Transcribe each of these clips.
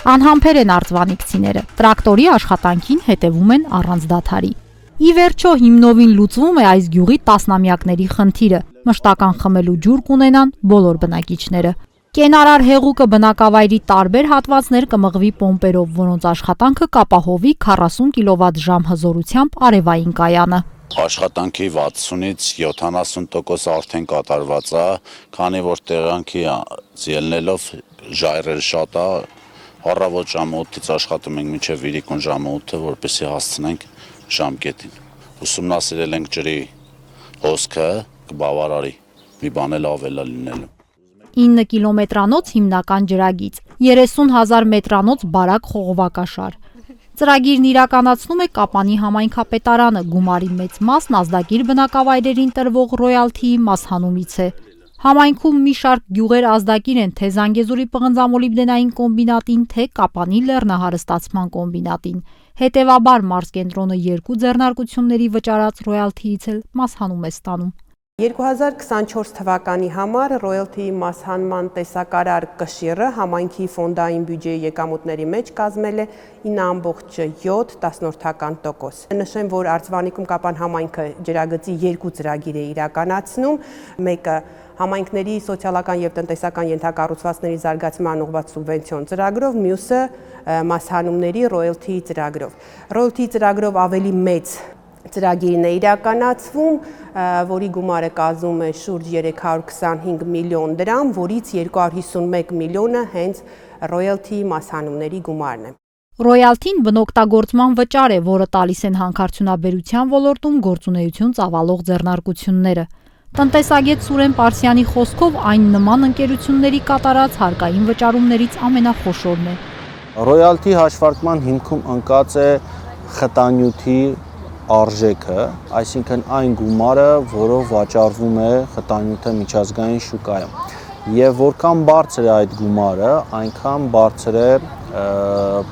Անհամբեր են արձվանիկցիները, տրակտորի աշխատանքին հետևում են առանց դադարի։ Ի վերջո հիմնովին լուծվում է այս գյուղի տասնամյակների խնդիրը, մշտական խմելու ջուր կունենան բոլոր բնակիչները։ Կենարար հեղուկը բնակավայրի տարբեր հատվածներ կմղվի պոմպերով, որոնց աշխատանքը կապահովի 40 կՎտ հզորությամբ արևային կայանը։ Աշխատանքի 60-ից 70% արդեն կատարված է, քանի որ տեղանքի ելնելով ժայռերը շատ է, առավոտ ժամը 8-ից աշխատում ենք մինչև իրիկուն ժամը 8-ը, որպեսզի հասցնենք ժամկետին։ Ուսումնասիրել ենք ջրի հոսքը, կբավարարի, մի բան էլ ավել է լինելու։ 9 կիլոմետրանոց հիմնական ջրագիծ, 30,000 մետրանոց բարակ խողովակաշար։ Ծրագիրն իրականացնում է Կապանի համայնքապետարանը, գումարի մեծ մասն ազդագիր բնակավայրերին տրվող ռոյալթիի մասհանումից է։ Համայնքում մի շարք գյուղեր ազդագիր են թե Զանգեզուրի պղնձամոլիբդենային կոմբինատին, թե Կապանի լեռնահարստացման կոմբինատին։ Հետևաբար մարզկենտրոնը 2 ձեռնարկությունների վճարած ռոյալթիից էլ մասհանում է ստանում։ 2024 թվականի համար ռոյալթիի մասհանման տեսակարար կշիռը համայնքի ֆոնդային բյուջեի եկամուտների մեջ կազմել է 9,7%։ Նշեմ, որ Արծվանիկում Կապան համայնքը ջրագծի 2 ծրագիր է իրականացնում, մեկը համայնքների սոցիալական եւ տնտեսական ենթակառուցվածքների զարգացման ուղղված սուբվենցիոն ծրագրով, մյուսը մասհանումների ռոյալթիի ծրագրով։ Ռոյալթիի ծրագրով ավելի մեծ ծրագիրն է իրականացվում, որի գումարը կազմում է շուրջ 325 միլիոն դրամ, որից 251 միլիոնը հենց ռոյալթիի մասհանումների գումարն է։ Ռոյալթին բնօգտագործման վճար է, որը տալիս են հանքարդյունաբերության ոլորտում գործունեություն ծավալող ձեռնարկությունները։ Տնտեսագետ Սուրեն Պարսյանի խոսքով այն նման ընկերությունների կատարած հարկային վճարումներից ամենախոշորն է։ Ռոյալթի հաշվարկման հիմքում ընկած է խտանյութի արժեքը, այսինքն այն գումարը, որով վաճառվում է խտանյութը միջազգային շուկայում։ Եվ որքան բարձր է այդ գումարը, այնքան բարձր է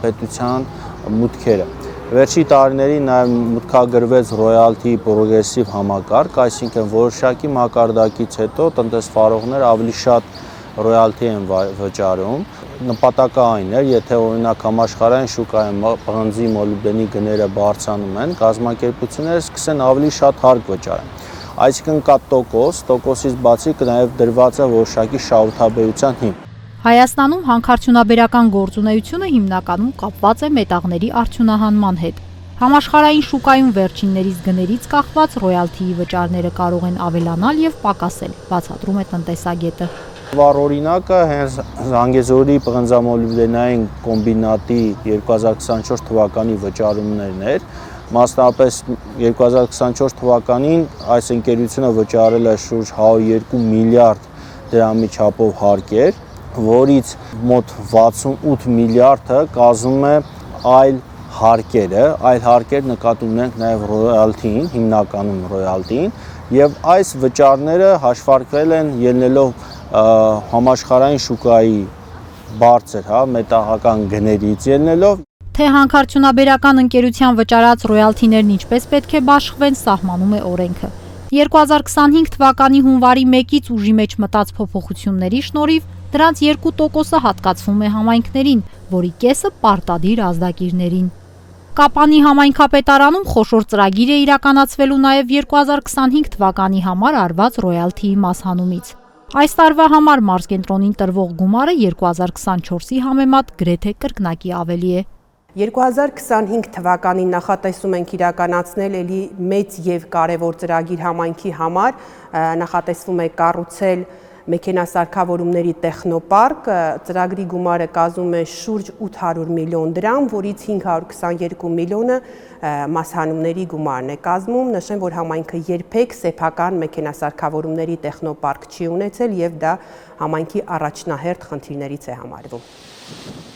պետության մուտքերը։ Վերջի տարիներին նաև մուտքագրվեց ռոյալթի պրոգրեսիվ համակարգ, այսինքն որոշակի մակարդակից հետո տնտեսվարողներ ավելի շատ ռոյալթի են վճարում։ Նպատակը այն էր, եթե օրինակ համաշխարհային շուկայում պղնձի մոլիբդենի գները բարձրանում են, կազմակերպությունները սկսեն ավելի շատ հարկ վճարել։ Այսինքն կա տոկոսից բացի նաև դրված է որոշակի շահութաբերության հիմք։ Հայաստանում հանքարդյունաբերական գործունեությունը հիմնականում կապված է մետաղների արդյունահանման հետ։ Համաշխարհային շուկայում վերջիններից գներից կախված ռոյալթիի վճարները կարող են ավելանալ եւ պակասել, բացատրում է տնտեսագետը։ Վառ օրինակը հենց Զանգեզուրի պղնձամոլիբդենային կոմբինատի 2024 թվականի վճարումներն էր։ Մասնապես 2024 թվականին այս ընկերությունը վճարել է շուրջ 102 միլիարդ դրամի չափով հարկեր, որից մոտ 68 միլիարդը կազմում է այլ հարկեր նկատի ունենք նաև ռոյալթին, հիմնականում ռոյալթին, եւ այս վճարները հաշվարկվել են ելնելով համաշխարհային շուկայի բարձր մետաղական գներից ելնելով։ Թե հանքարդյունաբերական ընկերության վճարած ռոյալթիներն ինչպես պետք է բաշխվեն, սահմանում է օրենքը։ 2025 թվականի հունվարի 1-ից ուժի մեջ մտած փոփոխությունների շնորհիվ դրանց 2%-ը հատկացվում է համայնքներին, որի կեսը պարտադիր ազդագիրներին։ Կապանի համայնքապետարանում խոշոր ծրագիր է իրականացվելու նաև 2025 թվականի համար արված ռոյալթիի մասհանումից։ Այս տարվա համար մարզկենտրոնին տրվող գումարը 2024-ի համեմատ գրեթե կրկնակի ավելի է։ 2025 թվականին նախատեսում ենք իրականացնել էլի մեծ եւ կարևոր ծրագիր համայնքի համար, նախատեսվում է կառուցել մեքենասարքավորումների տեխնոպարկ, ծրագրի գումարը կազմում է շուրջ 800 միլիոն դրամ, որից 522 միլիոնը մասհանումների գումարն է կազմում։ Նշեմ, որ համայնքը երբեք սեփական մեքենասարքավորումների տեխնոպարկ չի ունեցել եւ դա համայնքի առաջնահերթ խնդիրներից է համարվում։